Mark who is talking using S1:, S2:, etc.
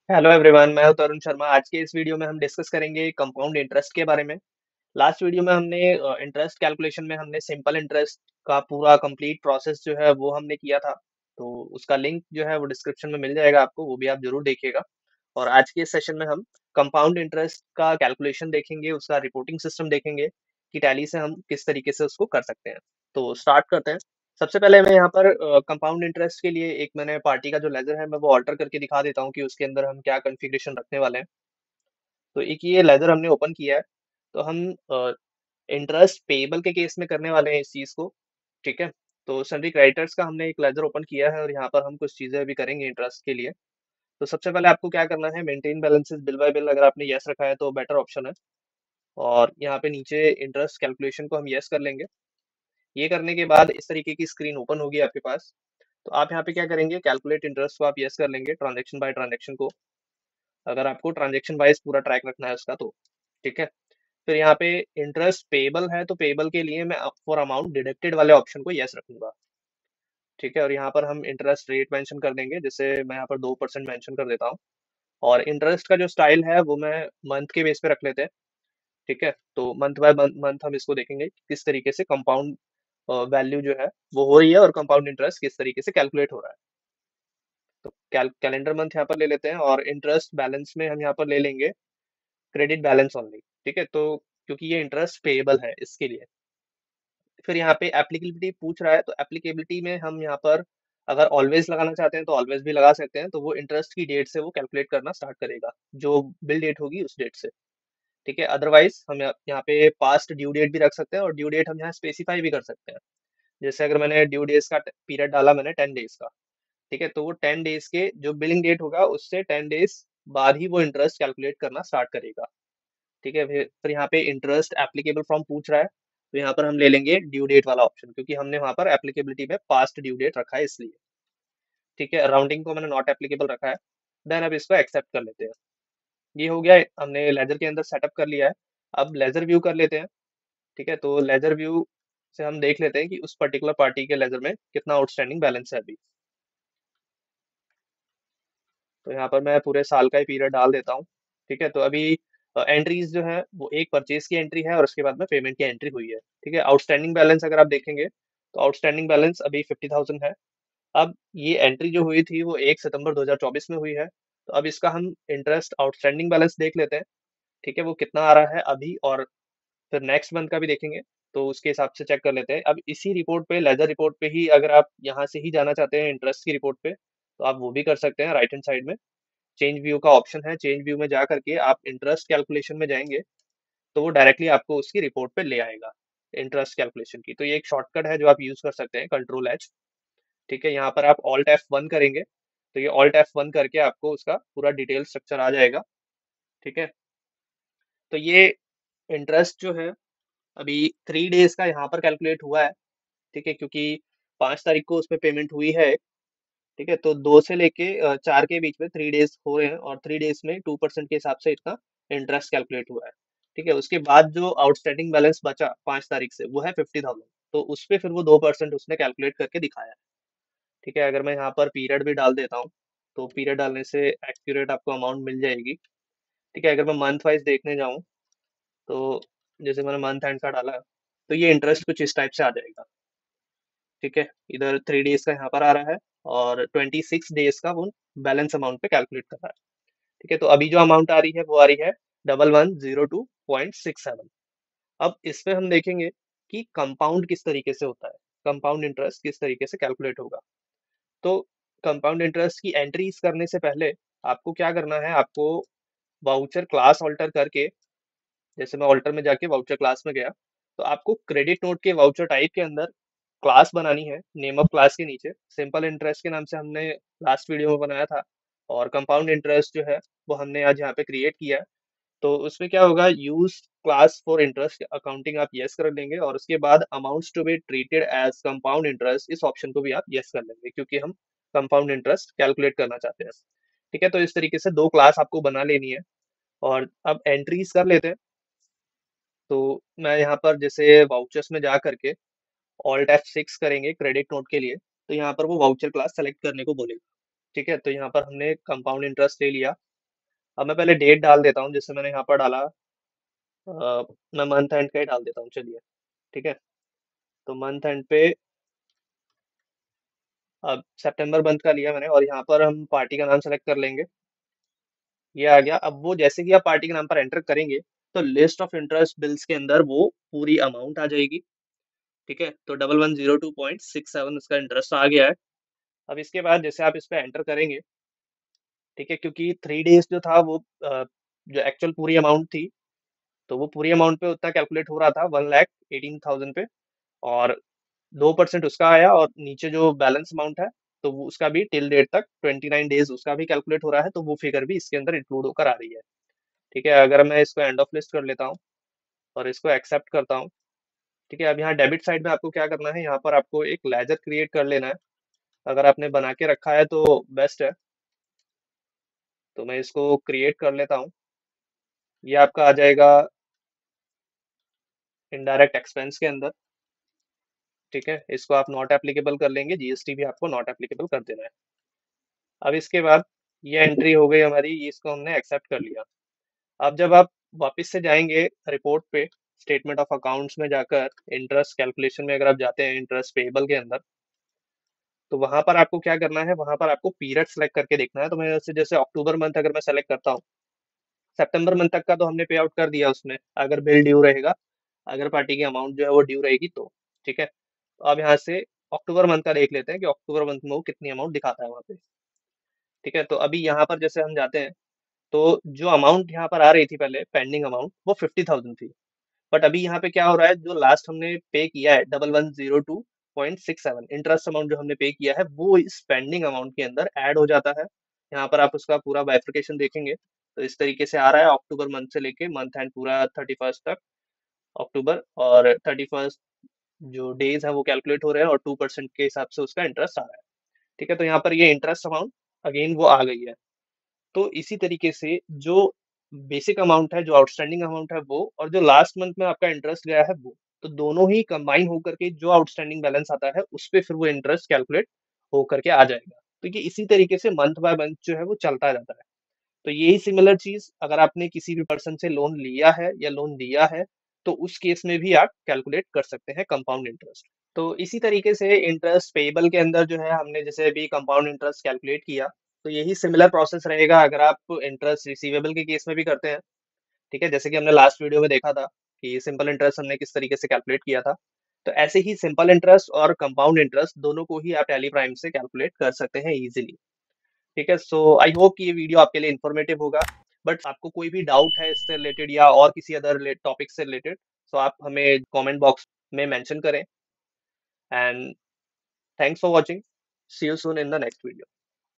S1: Hello everyone, मैं हूं तरुण शर्मा। आज के इस वीडियो में हम डिस्कस करेंगे कंपाउंड इंटरेस्ट के बारे में। लास्ट वीडियो में हमने इंटरेस्ट कैलकुलेशन में हमने सिंपल इंटरेस्ट का पूरा कंप्लीट प्रोसेस जो है वो हमने किया था। तो उसका लिंक जो है वो डिस्क्रिप्शन में मिल जाएगा आपको, वो भी आप जरूर देखिएगा। और आज के इस सेशन में हम कंपाउंड इंटरेस्ट का कैलकुलेशन देखेंगे, उसका रिपोर्टिंग सिस्टम देखेंगे कि टैली से हम किस तरीके से उसको कर सकते हैं। तो स्टार्ट करते हैं। सबसे पहले मैं यहाँ पर कंपाउंड इंटरेस्ट के लिए एक मैंने पार्टी का जो लेजर है मैं वो ऑल्टर करके दिखा देता हूँ कि उसके अंदर हम क्या कॉन्फ़िगरेशन रखने वाले हैं। तो एक ये लेजर हमने ओपन किया है। तो हम इंटरेस्ट पेबल के केस में करने वाले हैं इस चीज़ को। ठीक है। तो सन्ड्री क्रेडिटर्स का हमने एक लेजर ओपन किया है और यहाँ पर हम कुछ चीज़ें अभी करेंगे इंटरेस्ट के लिए। तो सबसे पहले आपको क्या करना है, maintain balances bill bye bill अगर आपने यस रखा है तो बेटर ऑप्शन है। और यहाँ पे नीचे इंटरेस्ट कैलकुलेशन को हम यस कर लेंगे। ये करने के बाद इस तरीके की स्क्रीन ओपन होगी आपके पास। तो आप यहाँ पे क्या करेंगे, कैलकुलेट इंटरेस्ट को आप यस कर लेंगे ट्रांजेक्शन बाय ट्रांजेक्शन को, अगर आपको ट्रांजेक्शन वाइज पूरा ट्रैक रखना है उसका तो। ठीक है। फिर यहाँ पे इंटरेस्ट पेबल है तो पेबल के लिए मैं फॉर अमाउंट डिडक्टेड वाले ऑप्शन को यस रखूंगा। ठीक है। और यहाँ पर हम इंटरेस्ट रेट मेंशन कर देंगे, जैसे मैं यहाँ पर 2% मेंशन कर देता हूँ। और इंटरेस्ट का जो स्टाइल है वो मैं मंथ के बेस पे रख लेते हैं। ठीक है। तो मंथ बाय मंथ हम इसको देखेंगे कि किस तरीके से कंपाउंड वैल्यू जो है वो हो रही है और कंपाउंड इंटरेस्ट किस तरीके से कैलकुलेट हो रहा है। तो कैलेंडर मंथ यहाँ पर ले लेते हैं और इंटरेस्ट बैलेंस में हम यहाँ पर ले लेंगे क्रेडिट बैलेंस ओनली। ठीक है। तो क्योंकि ये इंटरेस्ट पेएबल है इसके लिए। फिर यहाँ पे एप्लीकेबिलिटी पूछ रहा है, तो एप्लीकेबिलिटी में हम यहाँ पर अगर ऑलवेज लगाना चाहते हैं तो ऑलवेज भी लगा सकते हैं। तो वो इंटरेस्ट की डेट से वो कैलकुलेट करना स्टार्ट करेगा, जो बिल डेट होगी उस डेट से। ठीक है। अदरवाइज हम यहाँ पे पास्ट ड्यू डेट भी रख सकते हैं और ड्यू डेट हम यहाँ स्पेसिफाई भी कर सकते हैं। जैसे अगर मैंने ड्यू डेज का पीरियड डाला, मैंने 10 डेज का। ठीक है। तो वो 10 डेज के जो बिलिंग डेट होगा उससे 10 डेज बाद ही वो इंटरेस्ट कैलकुलेट करना स्टार्ट करेगा। ठीक है। फिर यहाँ पे इंटरेस्ट एप्लीकेबल फ्रॉम पूछ रहा है, तो यहाँ पर हम ले लेंगे ड्यू डेट वाला ऑप्शन, क्योंकि हमने वहाँ पर एप्लीकेबिलिटी में पास्ट ड्यू डेट रखा है इसलिए। ठीक है। राउंडिंग को मैंने नॉट एप्लीकेबल रखा है। देन अब इसको एक्सेप्ट कर लेते हैं। ये हो गया, हमने लेजर के अंदर सेटअप कर लिया है। अब लेजर व्यू कर लेते हैं। ठीक है। तो लेजर व्यू से हम देख लेते हैं कि उस पर्टिकुलर पार्टी के लेजर में कितना आउटस्टैंडिंग बैलेंस है अभी। तो यहाँ पर मैं पूरे साल का ही पीरियड डाल देता हूँ। ठीक है। तो अभी एंट्रीज जो है वो एक परचेज की एंट्री है और उसके बाद में पेमेंट की एंट्री हुई है। ठीक है। आउटस्टैंडिंग बैलेंस अगर आप देखेंगे तो आउटस्टैंडिंग बैलेंस अभी 50,000 है। अब ये एंट्री जो हुई थी वो 1 सितंबर 2024 में हुई है। तो अब इसका हम इंटरेस्ट आउटस्टैंडिंग बैलेंस देख लेते हैं। ठीक है। वो कितना आ रहा है अभी, और फिर नेक्स्ट मंथ का भी देखेंगे। तो उसके हिसाब से चेक कर लेते हैं। अब इसी रिपोर्ट पे, लेजर रिपोर्ट पे ही अगर आप यहाँ से ही जाना चाहते हैं इंटरेस्ट की रिपोर्ट पे, तो आप वो भी कर सकते हैं। राइट हैंड साइड में चेंज व्यू का ऑप्शन है, चेंज व्यू में जा करके आप इंटरेस्ट कैलकुलेशन में जाएंगे तो वो डायरेक्टली आपको उसकी रिपोर्ट पे ले आएगा इंटरेस्ट कैलकुलेशन की। तो ये एक शॉर्टकट है जो आप यूज कर सकते हैं, कंट्रोल H। ठीक है। यहाँ पर आप ऑल्ट F1 करेंगे तो ये ऑल्ट F1 करके आपको उसका पूरा डिटेल स्ट्रक्चर आ जाएगा। ठीक है। तो ये इंटरेस्ट जो है अभी 3 डेज का यहाँ पर कैलकुलेट हुआ है। ठीक है। क्योंकि 5 तारीख को उसमें पेमेंट हुई है। ठीक है। तो 2 से लेके 4 के बीच में 3 डेज हो रहे हैं और 3 डेज में 2% के हिसाब से इसका इंटरेस्ट कैलकुलेट हुआ है। ठीक है। उसके बाद जो आउटस्टैंडिंग बैलेंस बचा 5 तारीख से वो है 50,000। तो उस पे फिर वो 2% उसने कैलकुलेट करके दिखाया है। ठीक है। अगर मैं यहाँ पर पीरियड भी डाल देता हूँ तो पीरियड डालने से एक्यूरेट आपको अमाउंट मिल जाएगी। ठीक है। अगर मैं मंथ वाइज देखने जाऊँ तो जैसे मैंने मंथ एंड का डाला तो ये इंटरेस्ट कुछ इस टाइप से आ जाएगा। ठीक है। इधर 3 डेज का यहाँ पर आ रहा है और 26 डेज का वो बैलेंस अमाउंट पे कैलकुलेट कर रहा है। ठीक है। तो अभी जो अमाउंट आ रही है वो आ रही है 1102.67। अब इसमें हम देखेंगे कि कंपाउंड किस तरीके से होता है, कंपाउंड इंटरेस्ट किस तरीके से कैलकुलेट होगा। तो कंपाउंड इंटरेस्ट की एंट्रीज करने से पहले आपको क्या करना है, आपको वाउचर क्लास ऑल्टर करके, जैसे मैं ऑल्टर में जाके वाउचर क्लास में गया, तो आपको क्रेडिट नोट के वाउचर टाइप के अंदर क्लास बनानी है। नेम ऑफ क्लास के नीचे सिंपल इंटरेस्ट के नाम से हमने लास्ट वीडियो में बनाया था, और कंपाउंड इंटरेस्ट जो है वो हमने आज यहाँ पे क्रिएट किया है। तो उसमें क्या होगा, use class for interest accounting आप यस कर लेंगे और उसके बाद amounts to be treated as compound interest इस ऑप्शन को भी आप यस कर लेंगे, क्योंकि हम कंपाउंड इंटरेस्ट कैलकुलेट करना चाहते हैं। ठीक है। तो इस तरीके से 2 क्लास आपको बना लेनी है। और अब एंट्रीज कर लेते हैं। तो मैं यहाँ पर जैसे वाउचर्स में जा करके ऑल्ट F6 करेंगे क्रेडिट नोट के लिए, तो यहाँ पर वो वाउचर क्लास सेलेक्ट करने को बोलेगा। ठीक है। तो यहाँ पर हमने कंपाउंड इंटरेस्ट ले लिया। अब मैं पहले डेट डाल देता हूँ, जिससे मैंने यहाँ पर डाला मैं मंथ एंड का ही डाल देता हूँ, चलिए। ठीक है, तो मंथ एंड पे अब सितंबर मंथ का लिया मैंने, और यहाँ पर हम पार्टी का नाम सेलेक्ट कर लेंगे। ये आ गया। अब वो जैसे कि आप पार्टी के नाम पर एंटर करेंगे, तो लिस्ट ऑफ इंटरेस्ट बिल्स के अंदर वो पूरी अमाउंट आ जाएगी। ठीक है, तो 1102.67 उसका इंटरेस्ट आ गया है। अब इसके बाद जैसे आप इस पे एंटर करेंगे, ठीक है, क्योंकि 3 डेज जो था वो जो एक्चुअल पूरी अमाउंट थी, तो वो पूरी अमाउंट पे उतना कैलकुलेट हो रहा था 1,18,000 पे, और 2% उसका आया, और नीचे जो बैलेंस अमाउंट है, तो वो उसका भी टिल डेट तक 29 डेज उसका भी कैलकुलेट हो रहा है, तो वो फिगर भी इसके अंदर इंक्लूड होकर आ रही है। ठीक है, अगर मैं इसको एंड ऑफ लिस्ट कर लेता हूँ और इसको एक्सेप्ट करता हूँ। ठीक है, अब यहाँ डेबिट साइड में आपको क्या करना है, यहाँ पर आपको एक लेजर क्रिएट कर लेना है। अगर आपने बना के रखा है तो बेस्ट है, तो मैं इसको क्रिएट कर लेता हूँ। ये आपका आ जाएगा इनडायरेक्ट एक्सपेंस के अंदर। ठीक है, इसको आप नॉट एप्लीकेबल कर लेंगे, जीएसटी भी आपको नॉट एप्लीकेबल कर देना है। अब इसके बाद ये एंट्री हो गई हमारी, ये इसको हमने एक्सेप्ट कर लिया। अब जब आप वापस से जाएंगे रिपोर्ट पे, स्टेटमेंट ऑफ अकाउंट्स में जाकर इंटरेस्ट कैलकुलेशन में अगर आप जाते हैं इंटरेस्ट पेएबल के अंदर, तो वहां पर आपको क्या करना है, वहां पर आपको पीरियड सेलेक्ट करके देखना है। तो मैं जैसे अक्टूबर मंथ अगर मैं सेलेक्ट करता हूँ, सितंबर मंथ तक का तो हमने पे आउट कर दिया उसमें, अगर बिल ड्यू रहेगा, अगर पार्टी की अमाउंट जो है वो ड्यू रहेगी तो। ठीक है, तो अब यहाँ से अक्टूबर मंथ का देख लेते हैं कि अक्टूबर मंथ में वो कितनी अमाउंट दिखाता है वहाँ पे। ठीक है, तो अभी यहाँ पर जैसे हम जाते हैं, तो जो अमाउंट यहाँ पर आ रही थी पहले पेंडिंग अमाउंट, वो 50,000 थी। बट अभी यहाँ पे क्या हो रहा है, जो लास्ट हमने पे किया है 1102.67 इंटरेस्ट अमाउंट जो हमने पे किया है, वो इस पेंडिंग अमाउंट के अंदर ऐड हो जाता है। यहाँ पर आप उसका पूरा बाइफर्केशन देखेंगे, तो इस तरीके से आ रहा है, अक्टूबर मंथ से लेके मंथ एंड पूरा 31st तक अक्टूबर, और 31st जो डेज है वो कैलकुलेट हो रहे हैं, और 2% के हिसाब से उसका इंटरेस्ट आ रहा है। ठीक है, तो यहाँ पर ये इंटरेस्ट अमाउंट अगेन वो आ गई है। तो इसी तरीके से जो बेसिक अमाउंट है, जो आउटस्टैंडिंग अमाउंट है वो, और जो लास्ट मंथ में आपका इंटरेस्ट गया है वो, तो दोनों ही कंबाइन होकर के जो आउटस्टैंडिंग बैलेंस आता है उस पे फिर वो इंटरेस्ट कैलकुलेट होकर के आ जाएगा। तो ये इसी तरीके से मंथ बाय मंथ जो है वो चलता जाता है। तो यही सिमिलर चीज अगर आपने किसी भी पर्सन से लोन लिया है या लोन दिया है, तो उस केस में भी आप कैलकुलेट कर सकते हैं कंपाउंड इंटरेस्ट। तो इसी तरीके से इंटरेस्ट पेएबल के अंदर जो है हमने जैसे अभी कंपाउंड इंटरेस्ट कैलकुलेट किया, तो यही सिमिलर प्रोसेस रहेगा अगर आप इंटरेस्ट रिसीवेबल के केस में भी करते हैं। ठीक है, जैसे कि हमने लास्ट वीडियो में देखा था कि सिंपल इंटरेस्ट हमने किस तरीके से कैलकुलेट किया था, तो ऐसे ही सिंपल इंटरेस्ट और कंपाउंड इंटरेस्ट दोनों को ही आप टैली प्राइम से कैलकुलेट कर सकते हैं इजीली। ठीक है, सो आई होप कि ये वीडियो आपके लिए इन्फॉर्मेटिव होगा। बट आपको कोई भी डाउट है इससे रिलेटेड या और किसी अदर टॉपिक से रिलेटेड, तो आप हमें कमेंट बॉक्स में मेंशन करें। And thanks for watching, see you soon in the next video.